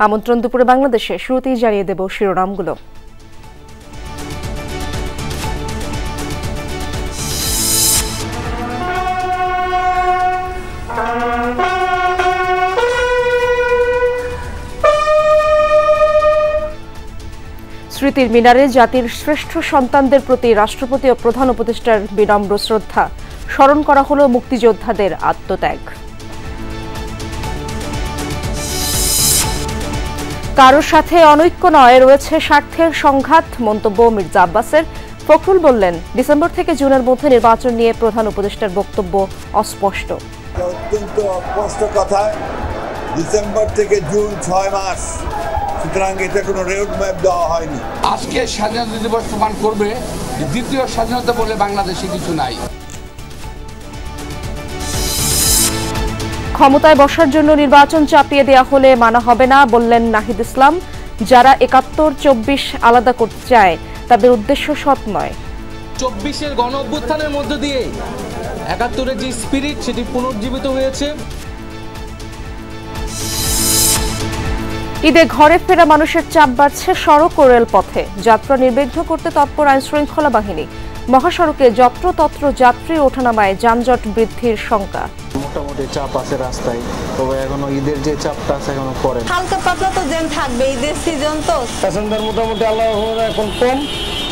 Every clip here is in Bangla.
আমন্ত্রণ দুপুরে বাংলাদেশে শুরুতেই জানিয়ে দেব শিরোনামগুলো। স্মৃতির মিনারে জাতির শ্রেষ্ঠ সন্তানদের প্রতি রাষ্ট্রপতি ও প্রধান উপদেষ্টার বিনম্র শ্রদ্ধা, স্মরণ করা হলো মুক্তিযোদ্ধাদের আত্মত্যাগ। কারোর সাথে অনৈক্য নয়, রয়েছে স্বার্থের সংঘাত, মন্তব্য মির্জা আব্বাসের। ফখরুল বললেন, ডিসেম্বর থেকে জুনের মধ্যে নির্বাচন নিয়ে প্রধান উপদেষ্টার বক্তব্য অস্পষ্ট। অত্যন্ত অস্পষ্ট কথা, ডিসেম্বর থেকে জুন 6 মাস, সুতরাং এটা কোনো রোড ম্যাপ দেওয়া হয়নি। আজকে স্বাধীনতা দিবস প্রমাণ করবে দ্বিতীয় স্বাধীনতা বলে বাংলাদেশে কিছু নাই। ক্ষমতায় বসার জন্য নির্বাচন চাপিয়ে দেওয়া হলে মানা হবে না, বললেন নাহিদ ইসলাম। যারা ৭১-২৪ আলাদা করতে চায় তাদের উদ্দেশ্য সৎ নয়। ২৪-এর গণ অভ্যুত্থানের মধ্য দিয়ে ৭১-এর যে স্পিরিট সেটি পুনর্জীবিত হয়েছে। ঈদে ঘরে ফেরা মানুষের চাপ বাড়ছে সড়ক ও রেলপথে। যাত্রা নির্বিঘ্ন করতে তৎপর আইনশৃঙ্খলা বাহিনী। মহাসড়কে যত্রতত্র যাত্রী ওঠানামায় যানজট বৃদ্ধির শঙ্কা। মোটামুটি চাপ আছে রাস্তায়, তবে এখনো ঈদের যে চাপটা আছে এখনো পড়ে। হালকা পাতলা তো জ্যাম থাকবে, ঈদের সিজন তো। প্যাসেঞ্জার মোটামুটি আল্লাহর রহমতে এখন কম,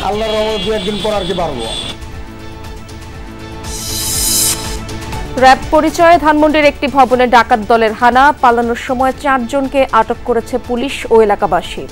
আল্লাহর রহমতে ২ একদিন পর আর কি বাড়বো। র্যাব পরিচয়ে ধানমন্ডির একটি ভবনে ডাকাত দলের হানা, পালানোর সময় ৪ জনকে আটক করেছে পুলিশ ও এলাকাবাসী।